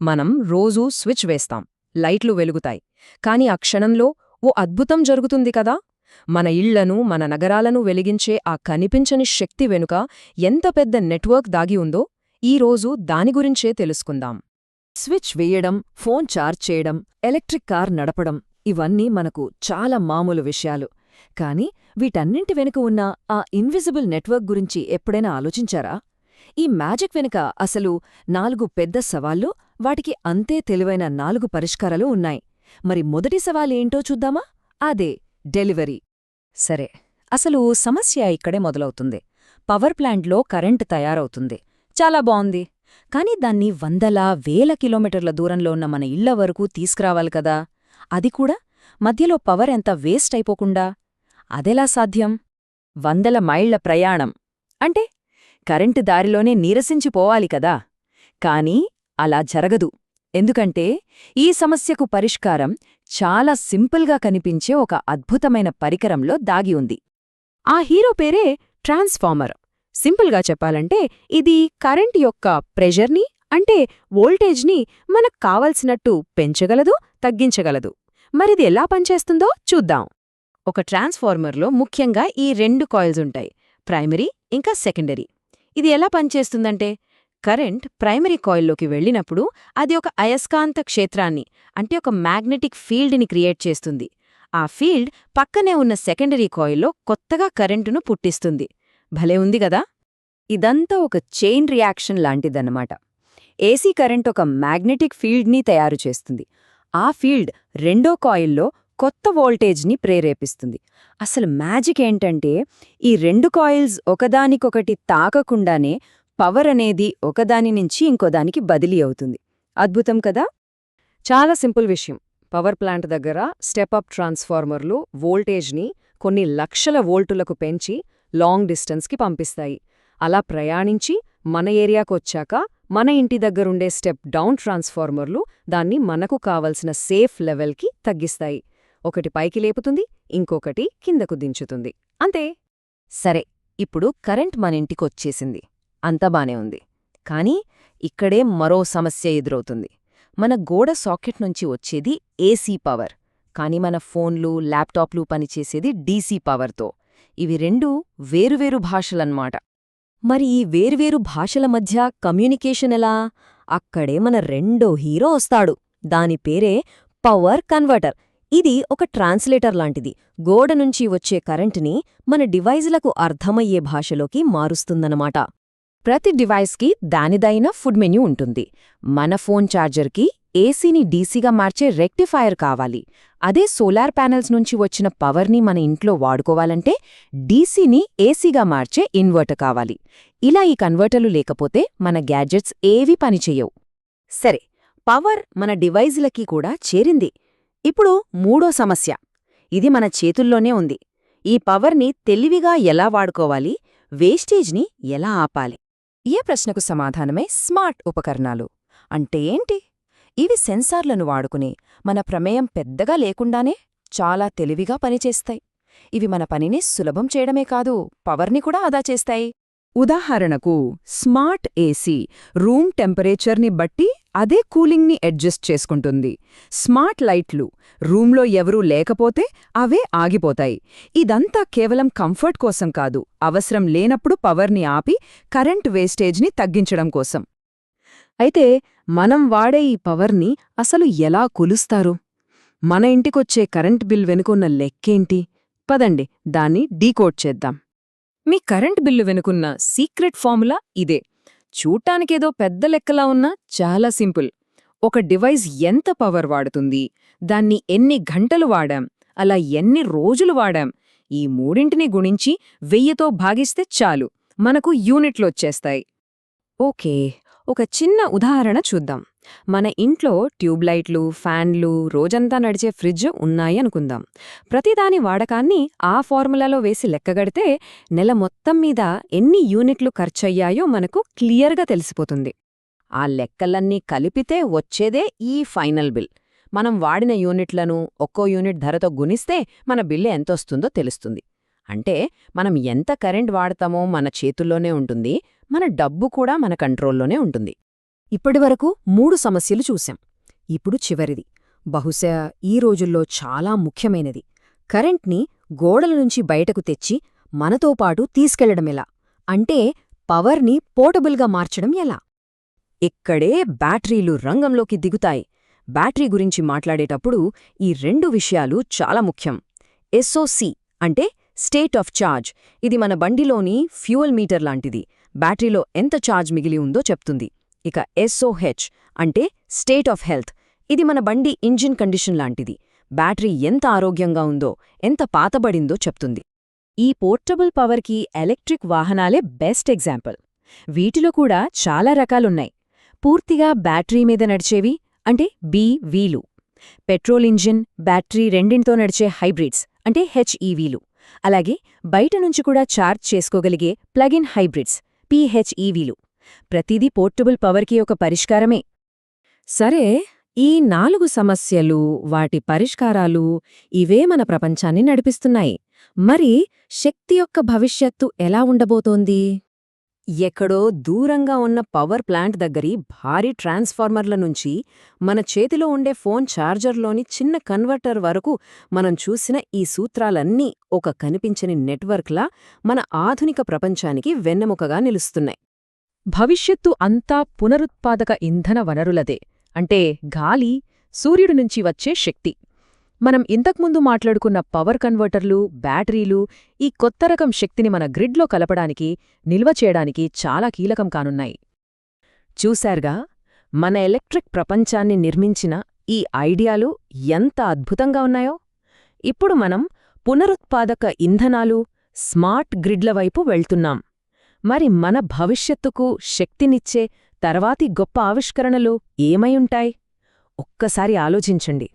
మనం రోజూ స్విచ్ వేస్తాం, లైట్లు వెలుగుతాయి. కాని ఆ క్షణంలో ఓ అద్భుతం జరుగుతుంది కదా. మన ఇళ్లను, మన నగరాలను వెలిగించే ఆ కనిపించని శక్తి వెనుక ఎంత పెద్ద నెట్వర్క్ దాగి ఉందో ఈరోజు దాని గురించే తెలుసుకుందాం. స్విచ్ వేయడం, ఫోన్ ఛార్జ్ చేయడం, ఎలక్ట్రిక్ కార్ నడపడం ఇవన్నీ మనకు చాలా మామూలు విషయాలు. కానీ వీటన్నింటి వెనుక ఉన్న ఆ ఇన్విజిబుల్ నెట్వర్క్ గురించి ఎప్పుడైనా ఆలోచించారా? ఈ మ్యాజిక్ వెనుక అసలు 4 పెద్ద సవాళ్లు, వాటికి అంతే తెలివైన 4 పరిష్కారాలు ఉన్నాయి. మరి మొదటి సవాలేంటో చూద్దామా? అదే డెలివరీ. సరే, అసలు సమస్య ఇక్కడే మొదలవుతుంది. పవర్ ప్లాంట్లో కరెంటు తయారవుతుంది, చాలా బావుంది. కాని దాన్ని వందల వేల కిలోమీటర్ల దూరంలో ఉన్న మన ఇళ్ల వరకు తీసుకురావాలి కదా. అది కూడా మధ్యలో పవర్ ఎంత వేస్ట్ అయిపోకుండా. అదెలా సాధ్యం? వందల మైళ్ల ప్రయాణం అంటే కరెంటు దారిలోనే నీరసించిపోవాలి కదా. కానీ అలా జరగదు. ఎందుకంటే ఈ సమస్యకు పరిష్కారం చాలా సింపుల్గా కనిపించే ఒక అద్భుతమైన పరికరంలో దాగి ఉంది. ఆ హీరో పేరే ట్రాన్స్ఫార్మర్. సింపుల్గా చెప్పాలంటే ఇది కరెంట్ యొక్క ప్రెషర్ని, అంటే వోల్టేజ్ని మనకు కావలసినట్టు పెంచగలదు, తగ్గించగలదు. మరిది ఎలా పనిచేస్తుందో చూద్దాం. ఒక ట్రాన్స్ఫార్మర్లో ముఖ్యంగా ఈ 2 కాయిల్స్ ఉంటాయి, ప్రైమరీ ఇంకా సెకండరీ. ఇది ఎలా పనిచేస్తుందంటే, కరెంట్ ప్రైమరీ కాయిల్లోకి వెళ్ళినప్పుడు అది ఒక అయస్కాంత క్షేత్రాన్ని, అంటే ఒక మ్యాగ్నెటిక్ ఫీల్డ్ని క్రియేట్ చేస్తుంది. ఆ ఫీల్డ్ పక్కనే ఉన్న సెకండరీ కాయిల్లో కొత్తగా కరెంటును పుట్టిస్తుంది. భలే ఉంది గదా. ఇదంతా ఒక చైన్ రియాక్షన్ లాంటిదన్నమాట. ఏసీ కరెంట్ ఒక మ్యాగ్నెటిక్ ఫీల్డ్ని తయారు చేస్తుంది. ఆ ఫీల్డ్ రెండో కాయిల్లో కొత్త వోల్టేజ్ని ప్రేరేపిస్తుంది. అసలు మ్యాజిక్ ఏంటంటే, ఈ 2 కాయిల్స్ ఒకదానికొకటి తాకకుండానే పవర్ అనేది ఒకదాని నుంచి ఇంకోదానికి బదిలీ అవుతుంది. అద్భుతం కదా. చాలా సింపుల్ విషయం. పవర్ ప్లాంట్ దగ్గర స్టెప్-అప్ ట్రాన్స్ఫార్మర్లు వోల్టేజ్ని కొన్ని లక్షల వోల్టులకు పెంచి లాంగ్ డిస్టెన్స్కి పంపిస్తాయి. అలా ప్రయాణించి మన ఏరియాకొచ్చాక మన ఇంటి దగ్గరుండే స్టెప్-డౌన్ ట్రాన్స్ఫార్మర్లు దాన్ని మనకు కావలసిన సేఫ్ లెవెల్కి తగ్గిస్తాయి. ఒకటి పైకి లేపుతుంది, ఇంకొకటి కిందకు దించుతుంది. అంతే. సరే, ఇప్పుడు కరెంట్ మన ఇంటికొచ్చేసింది, అంతా బానే ఉంది. కానీ ఇక్కడే మరో సమస్య ఎదురవుతుంది. మన గోడ సాకెట్ నుంచి వచ్చేది ఏసీ పవర్, కానీ మన ఫోన్లు, ల్యాప్టాప్లు పనిచేసేది డీసీ పవర్తో. ఇవి 2 వేరువేరు భాషలన్మాట. మరి ఈ వేర్వేరు భాషల మధ్య కమ్యూనికేషన్ ఎలా? అక్కడే మన రెండో హీరో వస్తాడు. దాని పేరే పవర్ కన్వర్టర్. ఇది ఒక ట్రాన్స్లేటర్ లాంటిది. గోడ నుంచి వచ్చే కరెంటుని మన డివైజ్లకు అర్థమయ్యే భాషలోకి మారుస్తుందన్నమాట. ప్రతి డివైస్కి దానిదైన ఫుడ్ మెన్యూ ఉంటుంది. మన ఫోన్ ఛార్జర్కి ఏసీని డీసీగా మార్చే రెక్టిఫైయర్ కావాలి. అదే సోలార్ ప్యానెల్స్ నుంచి వచ్చిన పవర్ని మన ఇంట్లో వాడుకోవాలంటే డీసీని ఏసీగా మార్చే ఇన్వర్టర్ కావాలి. ఇలా ఈ కన్వర్టర్లు లేకపోతే మన గ్యాడ్జెట్స్ ఏవీ పనిచెయ్యవు. సరే, పవర్ మన డివైజ్లకి కూడా చేరింది. ఇప్పుడు మూడో సమస్య. ఇది మన చేతుల్లోనే ఉంది. ఈ పవర్ని తెలివిగా ఎలా వాడుకోవాలి, వేస్టేజ్ని ఎలా ఆపాలి? ఏ ప్రశ్నకు సమాధానమే స్మార్ట్ ఉపకరణాలు. అంటే ఏంటి? ఇవి సెన్సార్లను వాడుకుని మన ప్రమేయం పెద్దగా లేకుండానే చాలా తెలివిగా పనిచేస్తాయి. ఇవి మన పనిని సులభం చేయడమే కాదు, పవర్ని కూడా ఆదా చేస్తాయి. ఉదాహరణకు స్మార్ట్ ఏసీ రూమ్ టెంపరేచర్ని బట్టి అదే కూలింగ్ని అడ్జస్ట్ చేసుకుంటుంది. స్మార్ట్ లైట్లు రూంలో ఎవరూ లేకపోతే అవే ఆగిపోతాయి. ఇదంతా కేవలం కంఫర్ట్ కోసం కాదు, అవసరం లేనప్పుడు పవర్ని ఆపి కరెంట్ వేస్టేజ్ని తగ్గించడం కోసం. అయితే మనం వాడే ఈ పవర్ని అసలు ఎలా కొలుస్తారు? మన ఇంటికొచ్చే కరెంట్ బిల్ వెనుకున్న లెక్కేంటి? పదండి దాన్ని డీకోడ్ చేద్దాం. మీ కరెంట్ బిల్లు వెనుకున్న సీక్రెట్ ఫార్ములా ఇదే. చూడ్డానికేదో పెద్ద లెక్కలా ఉన్నా చాలా సింపుల్. ఒక డివైస్ ఎంత పవర్ వాడుతుంది, దాన్ని ఎన్ని గంటలు వాడాం, అలా ఎన్ని రోజులు వాడాం, ఈ మూడింటిని గుణించి 1000తో భాగిస్తే చాలు, మనకు యూనిట్లొచ్చేస్తాయి. ఓకే, ఒక చిన్న ఉదాహరణ చూద్దాం. మన ఇంట్లో ట్యూబ్లైట్లు, ఫ్యాన్లు, రోజంతా నడిచే ఫ్రిడ్జ్ ఉన్నాయి అనుకుందాం. ప్రతిదాని వాడకాన్ని ఆ ఫార్ములాలో వేసి లెక్కగడితే నెల మొత్తం మీద ఎన్ని యూనిట్లు ఖర్చయ్యాయో మనకు క్లియర్గా తెలిసిపోతుంది. ఆ లెక్కలన్నీ కలిపితే వచ్చేదే ఈ ఫైనల్ బిల్. మనం వాడిన యూనిట్లను ఒక్కో యూనిట్ ధరతో గుణిస్తే మన బిల్లు ఎంతొస్తుందో తెలుస్తుంది. అంటే మనం ఎంత కరెంట్ వాడతామో మన చేతుల్లోనే ఉంటుంది, మన డబ్బు కూడా మన కంట్రోల్లోనే ఉంటుంది. ఇప్పటివరకు 3 సమస్యలు చూశాం. ఇప్పుడు చివరిది, బహుశా ఈ రోజుల్లో చాలా ముఖ్యమైనది. కరెంట్ని గోడల నుంచి బయటకు తెచ్చి మనతో పాటు తీసుకెళ్లడమెలా? అంటే పవర్ని పోర్టబుల్గా మార్చడం ఎలా? ఇక్కడే బ్యాటరీలు రంగంలోకి దిగుతాయి. బ్యాటరీ గురించి మాట్లాడేటప్పుడు ఈ 2 విషయాలు చాలా ముఖ్యం. ఎస్ఓసి అంటే స్టేట్ ఆఫ్ ఛార్జ్. ఇది మన బండిలోని ఫ్యూయల్ మీటర్ లాంటిది. బ్యాటరీలో ఎంత ఛార్జ్ మిగిలి ఉందో చెప్తుంది. ఇక ఎస్ఓహెచ్ అంటే స్టేట్ ఆఫ్ హెల్త్. ఇది మన బండి ఇంజిన్ కండిషన్ లాంటిది. బ్యాటరీ ఎంత ఆరోగ్యంగా ఉందో, ఎంత పాతబడిందో చెప్తుంది. ఈ పోర్టబుల్ పవర్కి ఎలక్ట్రిక్ వాహనాలే బెస్ట్ ఎగ్జాంపుల్. వీటిలో కూడా చాలా రకాలున్నాయి. పూర్తిగా బ్యాటరీ మీద నడిచేవి అంటే బీవీలు, పెట్రోల్ ఇంజిన్, బ్యాటరీ రెండింటితో నడిచే హైబ్రిడ్స్ అంటే హెచ్ఈవీలు, అలాగే బయట నుంచి కూడా ఛార్జ్ చేసుకోగలిగే ప్లగ్-ఇన్ హైబ్రిడ్స్ పీహెచ్ఈవీలు. ప్రతిదీ పోర్టబుల్ పవర్కి ఒక పరిష్కారమే. సరే, ఈ 4 సమస్యలు, వాటి పరిష్కారాలు ఇవే మన ప్రపంచాన్ని నడిపిస్తున్నాయి. మరి శక్తి యొక్క భవిష్యత్తు ఎలా ఉండబోతోంది? ఎక్కడో దూరంగా ఉన్న పవర్ ప్లాంట్ దగ్గరి భారీ ట్రాన్స్ఫార్మర్ల నుంచి మన చేతిలో ఉండే ఫోన్ ఛార్జర్లోని చిన్న కన్వర్టర్ వరకు మనం చూసిన ఈ సూత్రాలన్నీ ఒక కనిపించని నెట్వర్క్లా మన ఆధునిక ప్రపంచానికి వెన్నెముకగా నిలుస్తున్నాయి. భవిష్యత్తు అంతా పునరుత్పాదక ఇంధన వనరులదే. అంటే గాలి, సూర్యుడి నుంచి వచ్చే శక్తి. మనం ఇంతకుముందు మాట్లాడుకున్న పవర్ కన్వర్టర్లు, బ్యాటరీలు ఈ కొత్త రకం శక్తిని మన గ్రిడ్లో కలపడానికి, నిల్వ చేయడానికి చాలా కీలకం కానున్నాయి. చూశారుగా, మన ఎలక్ట్రిక్ ప్రపంచాన్ని నిర్మించిన ఈ ఐడియాలు ఎంత అద్భుతంగా ఉన్నాయో. ఇప్పుడు మనం పునరుత్పాదక ఇంధనాలు, స్మార్ట్ గ్రిడ్ల వైపు వెళ్తున్నాం. మరి మన భవిష్యత్తుకు శక్తినిచ్చే తర్వాతి గొప్ప ఆవిష్కరణలు ఏమై ఉంటాయి? ఒక్కసారి ఆలోచించండి.